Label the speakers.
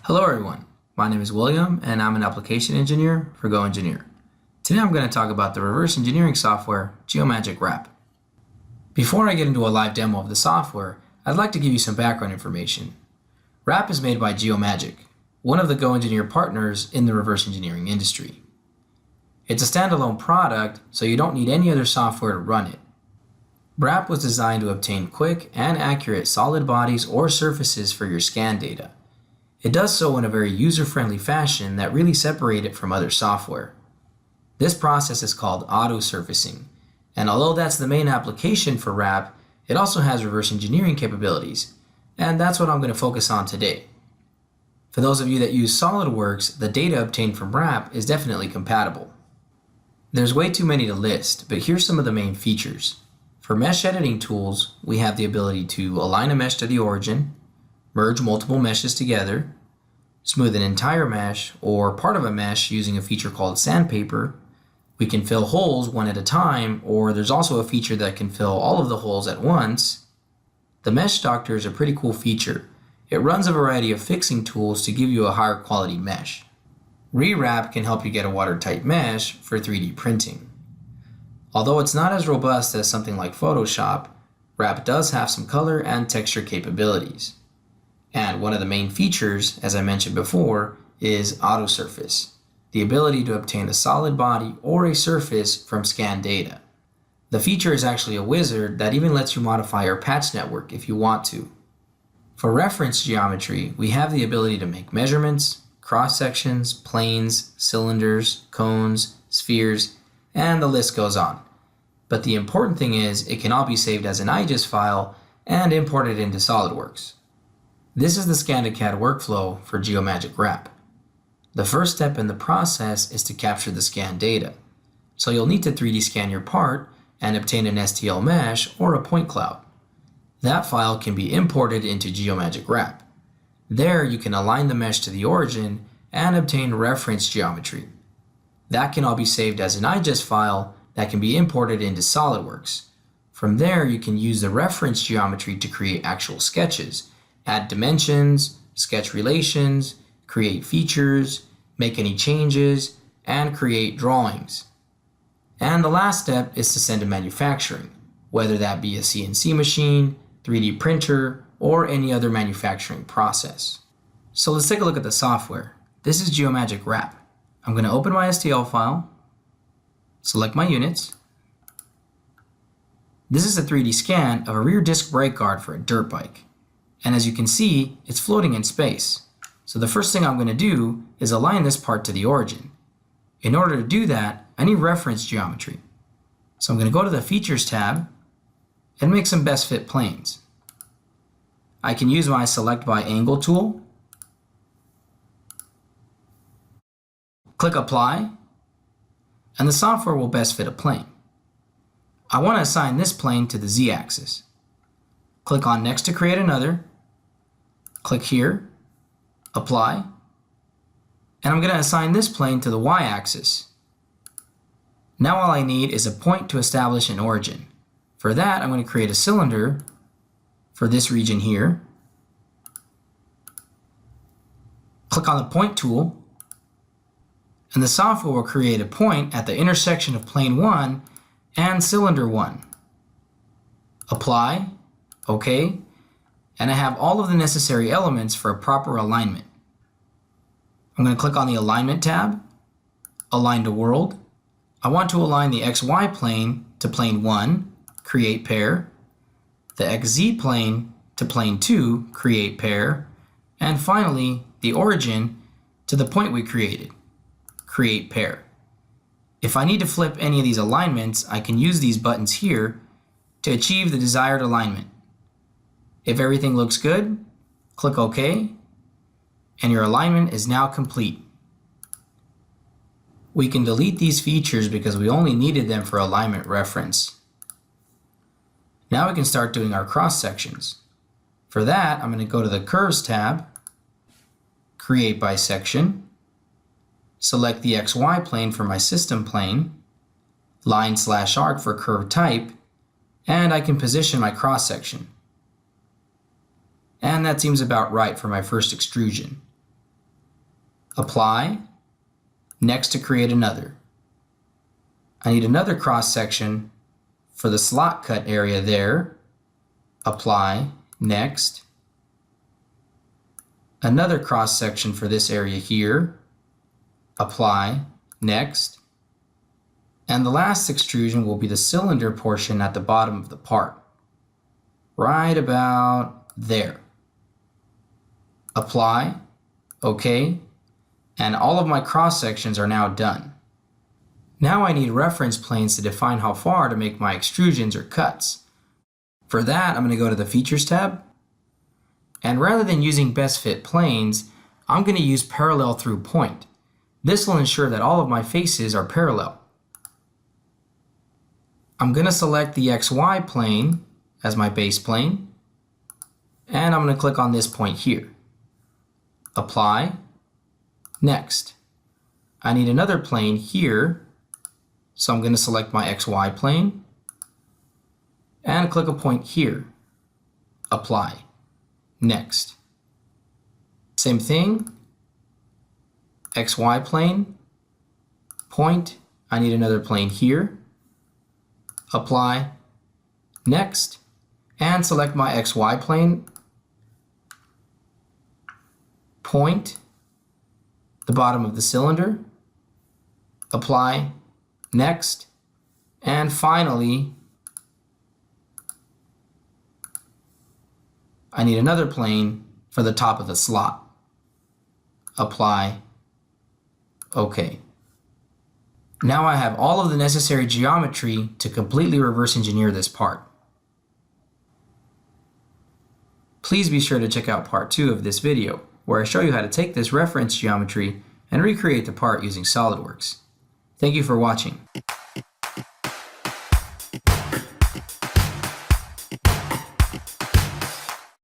Speaker 1: Hello everyone, my name is William and I'm an application engineer for GoEngineer. Today I'm going to talk about the reverse engineering software Geomagic Wrap. Before I get into a live demo of the software, I'd like to give you some background information. Wrap is made by Geomagic, one of the GoEngineer partners in the reverse engineering industry. It's a standalone product, so you don't need any other software to run it. Wrap was designed to obtain quick and accurate solid bodies or surfaces for your scan data. It does so in a very user-friendly fashion that really separates it from other software. This process is called auto-surfacing, and although that's the main application for Wrap, it also has reverse engineering capabilities, and that's what I'm going to focus on today. For those of you that use SOLIDWORKS, the data obtained from Wrap is definitely compatible. There's way too many to list, but here's some of the main features. For mesh editing tools, we have the ability to align a mesh to the origin, merge multiple meshes together, smooth an entire mesh or part of a mesh using a feature called sandpaper. We can fill holes one at a time, or there's also a feature that can fill all of the holes at once. The Mesh Doctor is a pretty cool feature. It runs a variety of fixing tools to give you a higher quality mesh. Rewrap can help you get a watertight mesh for 3D printing. Although it's not as robust as something like Photoshop, Wrap does have some color and texture capabilities. And one of the main features, as I mentioned before, is auto surface, the ability to obtain a solid body or a surface from scanned data. The feature is actually a wizard that even lets you modify your patch network if you want to. For reference geometry, we have the ability to make measurements, cross-sections, planes, cylinders, cones, spheres, and the list goes on. But the important thing is it can all be saved as an IGES file and imported into SOLIDWORKS. This is the CAD Workflow for Geomagic Wrap. The first step in the process is to capture the scanned data. So you'll need to 3D scan your part and obtain an STL mesh or a point cloud. That file can be imported into Geomagic Wrap. There you can align the mesh to the origin and obtain reference geometry. That can all be saved as an IGES file that can be imported into SOLIDWORKS. From there you can use the reference geometry to create actual sketches, add dimensions, sketch relations, create features, make any changes, and create drawings. And the last step is to send to manufacturing, whether that be a CNC machine, 3D printer, or any other manufacturing process. So let's take a look at the software. This is Geomagic Wrap. I'm going to open my STL file, select my units. This is a 3D scan of a rear disc brake guard for a dirt bike. And as you can see, it's floating in space. So the first thing I'm going to do is align this part to the origin. In order to do that, I need reference geometry. So I'm going to go to the Features tab and make some best fit planes. I can use my Select by Angle tool. Click Apply, and the software will best fit a plane. I want to assign this plane to the Z-axis. Click on Next to create another. Click here, Apply, and I'm going to assign this plane to the Y-axis. Now all I need is a point to establish an origin. For that, I'm going to create a cylinder for this region here. Click on the Point tool, and the software will create a point at the intersection of plane 1 and cylinder 1. Apply, OK, and I have all of the necessary elements for a proper alignment. I'm going to click on the Alignment tab, Align to World. I want to align the XY plane to plane 1, create pair, the XZ plane to plane 2, create pair, and finally the origin to the point we created, create pair. If I need to flip any of these alignments, I can use these buttons here to achieve the desired alignment. If everything looks good, click OK, and your alignment is now complete. We can delete these features because we only needed them for alignment reference. Now we can start doing our cross sections. For that, I'm going to go to the Curves tab, Create by Section, select the XY plane for my system plane, Line/Arc for curve type, and I can position my cross section. And that seems about right for my first extrusion. apply, next to create another. I need another cross section for the slot cut area there, apply, next. Another cross section for this area here, apply, next. And the last extrusion will be the cylinder portion at the bottom of the part, right about there. Apply, OK, and all of my cross sections are now done. Now I need reference planes to define how far to make my extrusions or cuts. For that, I'm going to go to the Features tab, and rather than using best fit planes, I'm going to use parallel through point. This will ensure that all of my faces are parallel. I'm going to select the XY plane as my base plane, and I'm going to click on this point here. Apply, next. I need another plane here, so I'm going to select my XY plane and click a point here. Apply, next. Same thing, XY plane, point, I need another plane here. Apply, next, and select my XY plane, point, the bottom of the cylinder, apply, next, and finally, I need another plane for the top of the slot. Apply, OK. Now I have all of the necessary geometry to completely reverse engineer this part. Please be sure to check out part 2 of this video, where I show you how to take this reference geometry and recreate the part using SOLIDWORKS. Thank you for watching.